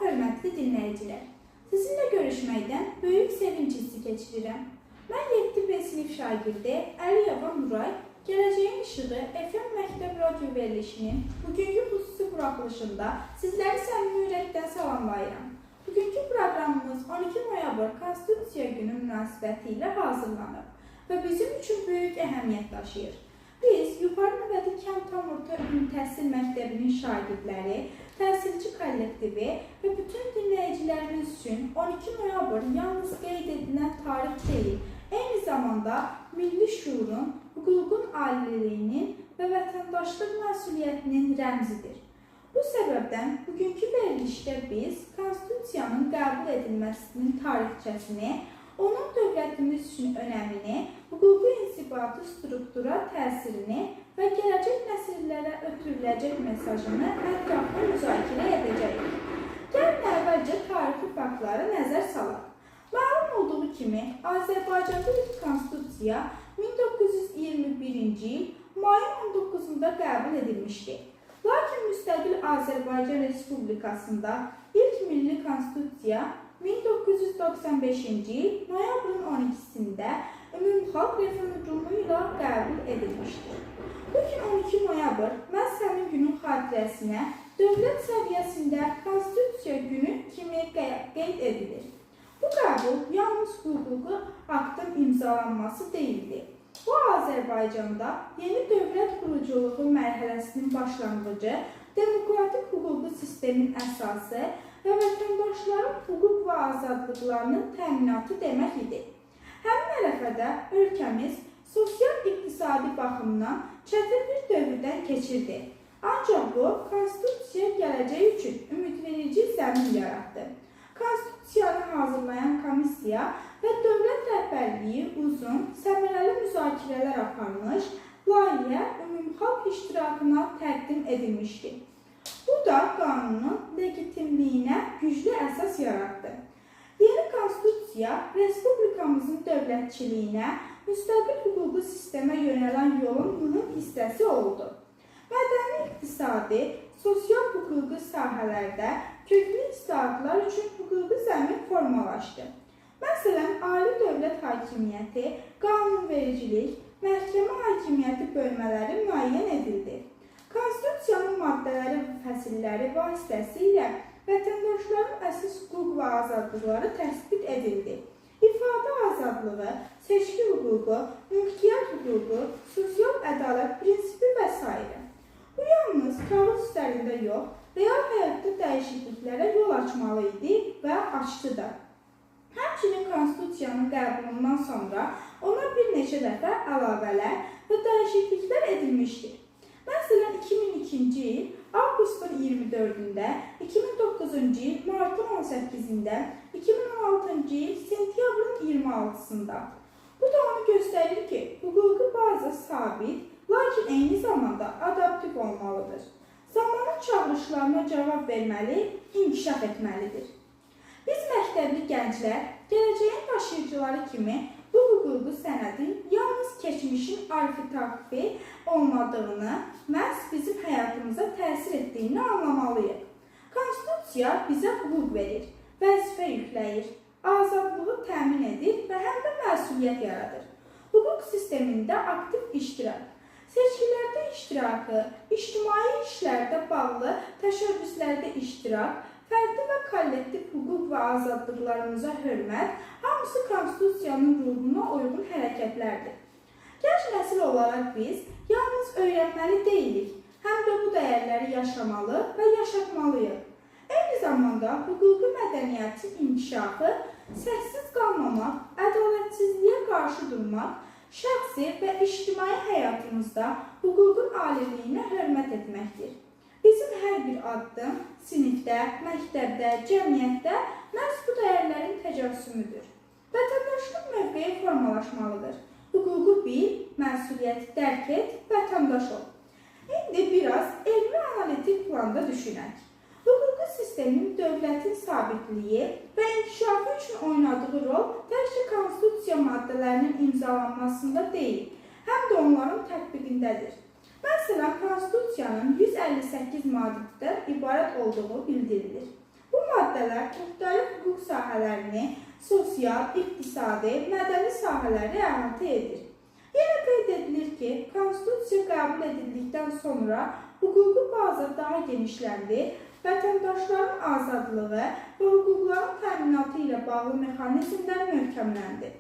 hörmətli dinləyicilər, sizinlə görüşməkdən böyük sevinç hissi keçirirəm. Mən 7B sinif şagirdi Əliyeva Nuray, Gələcəyin İşığı FM Məktəb Radio verilişinin bugünkü xüsusi buraxılışında sizləri səmimi ürəkdən salamlayıram. Bugünkü proqramımız 12 noyabr Konstitusiya günü münasibəti ilə hazırlanıb və bizim üçün böyük əhəmiyyət daşıyır. Biz Yuxarı Növbəti Kənd Tam Orta Ümumi Təhsil Məktəbinin şagirdləri, təhsilçi kollektivi və bütün dinləyicilərimiz üçün 12 noyabr yalnız qeyd edilən tarix deyil, eyni zamanda milli şuurun, hüququn aliliyinin və vətəndaşlıq məsuliyyətinin rəmzidir. Bu səbəbdən bugünkü verilişdə biz Konstitusiyanın qəbul edilməsinin tarixçəsini, onun dövlətimiz üçün önəmini, hüquqi inzibati struktura təsirini və gələcək nəsillərə ötürüləcək mesajını ətraflı müzakirə edəcəyik. Gəlin əvvəlcə tarixi faktları nəzər salaq. Məlum olduğu kimi, Azərbaycanda ilk konstitusiya 1921-ci il mayın 19-da qəbul edilmişdi. Lakin müstəqil Azərbaycan Respublikasında ilk milli konstitusiya 1995-ci il noyabrın 12-sində ümumxalq referendumu ilə qəbul edilmişdir. Bugün 12 noyabr məhz həmin günün xatirəsinə dövlət səviyyəsində Konstitusiya günü kimi qeyd edilir. Bu qəbul yalnız hüquqi aktın imzalanması deyildi. Bu, Azərbaycanda yeni dövlət quruculuğu mərhələsinin başlanğıcı, demokratik hüquqi sistemin əsası və vətəndaşların hüquq və azadlıqlarının təminatı demək idi. Həmin ərəfədə ölkəmiz sosial-iqtisadi baxımdan çətin bir dövrdən keçirdi. Ancaq bu, Konstitusiya gələcəyi üçün ümidverici zəmin yaratdı. Konstitusiyanı hazırlayan komissiya və dövlət rəhbərliyi uzun, səmərəli müzakirələr aparmış, layihə ümumxalq iştirakına təqdim edilmişdi. Bu da qanunun legitimliyinə güclü əsas yaratdı. Yeni konstitusiya Respublikamızın dövlətçiliyinə, müstəqil hüquqi sistemə yönələn yolun mühüm hissəsi oldu. Mədəni, iqtisadi, sosial hüquqi sahələrdə köklü islahatlar üçün hüquqi zəmin formalaşdı. Məsələn, ali dövlət hakimiyyəti, qanunvericilik, məhkəmə hakimiyyəti bölmələri müəyyən edildi. Konstitusiyanın maddələri və fəsilləri vasitəsilə vətəndaşların əsas hüquq və azadlıqları təsbit edildi. İfadə azadlığı, seçki hüququ, mülkiyyət hüququ, sosial ədalət prinsipi və s. Bu yalnız kağız üzərində yox, real həyatda dəyişikliklərə yol açmalı idi və açdı da. Həmçinin Konstitusiyanın qəbulundan sonra ona bir neçə dəfə əlavələr və dəyişikliklər edilmişdir. Məsələn, 2002-ci il avqustun 24-də, 2009-cu il martın 18-də, 2016-cı il sentyabrın 26-sında. Bu da onu göstərir ki, hüquqi bazı sabit, lakin eyni zamanda adaptiv olmalıdır. Zamanın çağırışlarına cavab verməli, inkişaf etməlidir. Biz məktəbli gənclər, gələcəyin daşıyıcıları kimi bu hüquqi sənədin yalnız keçmişin arxetipi olmadığını, məhz bizim həyatımıza təsir etdiyini anlamalıyıq. Konstitusiya bizə hüquq verir, vəzifə yükləyir, azadlığı təmin edir və həm də məsuliyyət yaradır. Hüquq sistemində aktiv iştirak, seçkilərdə iştirakı, ictimai işlərdə bağlı təşəbbüslərdə iştirak, fərdi və kollektiv hüquq və azadlıqlarımıza hörmət, hamısı Konstitusiyanın ruhuna uyğun hərəkətlərdir. Gənc nəsil olaraq biz yalnız öyrənməli deyilik, həm də bu dəyərləri yaşamalı və yaşatmalıyıq. Eyni zamanda hüquqi mədəniyyətin inkişafı, səssiz qalmamaq, ədalətsizliyə qarşı durmaq, şəxsi və ictimai həyatımızda hüququn aliliyinə hörmət etməkdir. Bizim hər bir addım sinifdə, məktəbdə, cəmiyyətdə məhz bu dəyərlərin təcəssümüdür. Vətəndaşlıq mövqeyi formalaşmalıdır. Hüququ bil, məsuliyyəti dərk et, vətəndaş ol. İndi biraz elmi-analitik planda düşünək. Hüquqi sistemin dövlətin sabitliyi və inkişafı üçün oynadığı rol təkcə Konstitusiya maddələrinin imzalanmasında deyil, həm də onların tətbiqindədir. Məsələn, Konstitusiyanın 158 maddədən ibarət olduğu bildirilir. Bu maddə müxtəlif hüquq sahələrini, sosial, iqtisadi, mədəni sahələri əhatə edir. Yenə qeyd edilir ki, Konstitusiya qəbul edildikdən sonra hüquqi baza daha genişləndi, vətəndaşların azadlığı və hüquqların təminatı ilə bağlı mexanizmlər möhkəmləndi.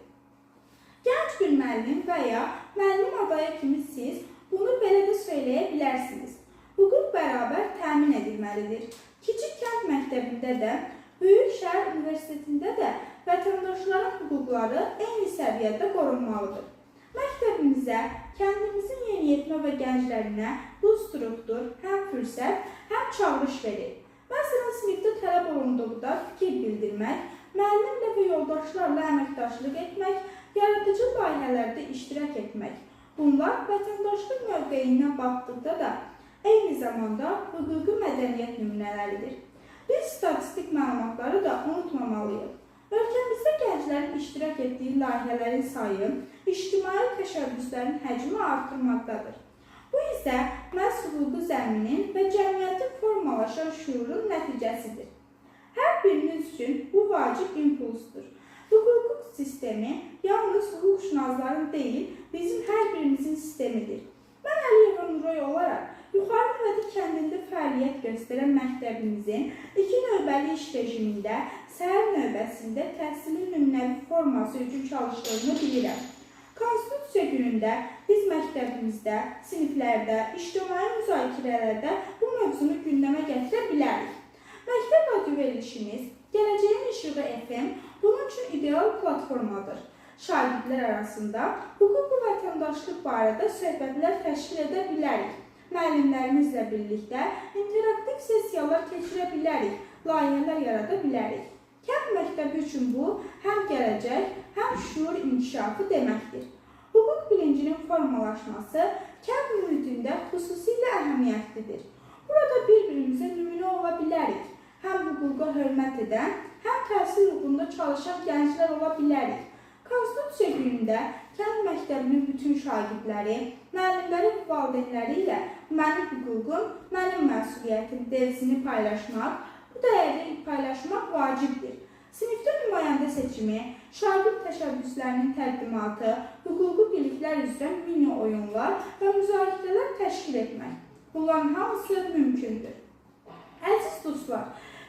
Gənc bir müəllim və ya müəllim adayı kimi siz bunu belə də söyləyə bilərsiniz. Hüquq bərabər təmin edilməlidir. Kiçik kənd məktəbində də, böyük şəhər universitetində də vətəndaşların hüquqları eyni səviyyədə qorunmalıdır. Məktəbimizə, kəndimizin yeniyetmə və gənclərinə bu struktur həm fürsət, həm çağırış verir. Məsələn, sinifdə tələb olunduqda fikir bildirmək, müəllimlə və yoldaşlarla əməkdaşlıq etmək, yaradıcı layihələrdə iştirak etmək. Bunlar vətəndaşlıq mövqeyindən baxdıqda da eyni zamanda hüquqi mədəniyyət nümunələridir. Biz statistik məlumatları da unutmamalıyıq. Ölkəmizdə gənclərin iştirak etdiyi layihələrin sayı, ictimai təşəbbüslərin həcmi artırmaqdadır. Bu isə məhz hüquqi zəminin və cəmiyyətin formalaşan şuurun nəticəsidir. Hər biriniz üçün bu vacib impulsdur. Hüquq sistemi yalnız hüquqşünasların deyil, bizim hər birimizin sistemidir. Mən Əliyeva Nuray olaraq Yuxarı Mədi kəndində fəaliyyət göstərən məktəbimizin 2 növbəli iş rejimində səhər növbəsində təhsilin nümunəvi forması üçün çalışdığını bilirəm. Konstitusiya günündə biz məktəbimizdə, siniflərdə, ictimai müzakirələrdə bu mövzunu gündəmə gətirə bilərik. Məktəb radyo verilişimiz Gələcəyin İşığı FM bunun üçün ideal platformadır. Şagirdlər arasında hüquq və vətəndaşlıq barədə söhbətlər təşkil edə bilərik. Müəllimlərimizlə birlikdə interaktiv sessiyalar keçirə bilərik, layihələr yarada bilərik. Kənd məktəbi üçün bu həm gələcək, həm şuur inkişafı deməkdir. Hüquq bilincinin formalaşması kənd mühitində xüsusilə əhəmiyyətlidir. Burada bir-birimizə nümunə ola bilərik. Həm hüquqa hörmət edən, həm təhsil uğrunda çalışan gənclər ola bilərik. Konstitusiya günündə kənd məktəbinin bütün şagirdləri, müəllimləri və valideynləri ilə mənim hüququm, mənim məsuliyyətim devzini paylaşmaq, bu dəyəri paylaşmaq vacibdir. Sinifdə nümayəndə seçimi, şagird təşəbbüslərinin təqdimatı, hüquqi biliklər üzrə mini oyunlar və müzakirələr təşkil etmək. Bunların hamısı mümkündür. Əziz dostlar,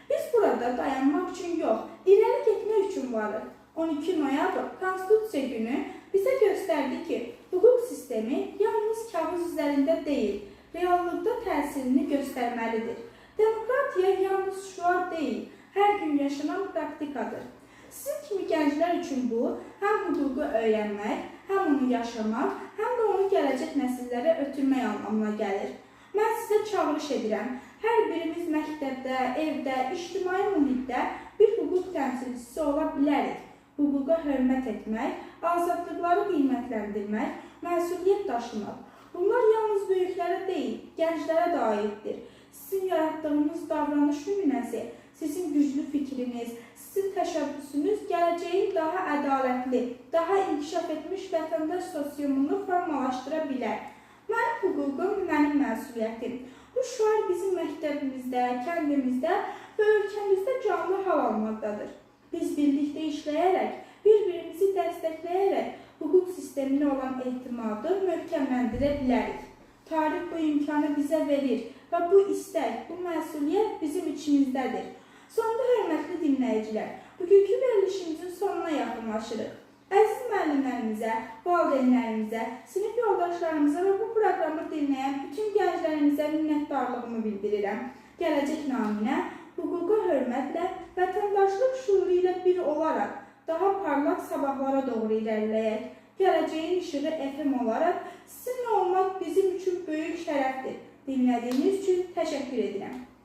biz burada dayanmaq üçün yox, irəli getmək üçün varıq. 12 noyabr Konstitusiya günü bizə göstərdi ki, hüquq sistemi yalnız kağız üzərində deyil, reallıqda təsirini göstərməlidir. Demokratiya yalnız şüar deyil, hər gün yaşanan praktikadır. Sizin kimi gənclər üçün bu, həm hüququ öyrənmək, həm onu yaşamaq, həm də onu gələcək nəsillərə ötürmək anlamına gəlir. Mən sizə çağırış edirəm. Hər birimiz məktəbdə, evdə, ictimai mühitdə bir hüquq təmsilçisi ola bilərik. Hüquqa hörmət etmək, azadlıqları qiymətləndirmək, məsuliyyət daşımaq. Bunlar yalnız böyüklərə deyil, gənclərə də aiddir. Sizin yaratdığınız davranış nümunəsi, sizin güclü fikriniz, sizin təşəbbüsünüz gələcəyin daha ədalətli, daha inkişaf etmiş vətəndaş sosiumunu formalaşdıra bilər. Mənim hüququm, mənim məsuliyyətim. Bu şüar bizim məktəbimizdə, kəndimizdə və ölkəmizdə canlı hal almaqdadır. Biz birlikdə işləyərək, bir-birimizi dəstəkləyərək hüquq sisteminə olan ehtimadı möhkəmləndirə bilərik. Tarix bu imkanı bizə verir və bu istək, bu məsuliyyət bizim içimizdədir. Sonda hörmətli dinləyicilər, bugünkü verilişimizin sonuna yaxınlaşırıq. Əziz müəllimlərimizə, valideynlərimizə, sinif yoldaşlarımıza və bu proqramı dinləyən bütün gənclərimizə minnətdarlığımı bildirirəm. Gələcək naminə hüquqa hörmətlə, vətəndaşlıq şuuru ilə bir olaraq daha parlaq sabahlara doğru irəliləyək. Gələcəyin İşığı FM olaraq sizinlə olmaq bizim üçün böyük şərəfdir. Dinlədiyiniz üçün təşəkkür edirəm.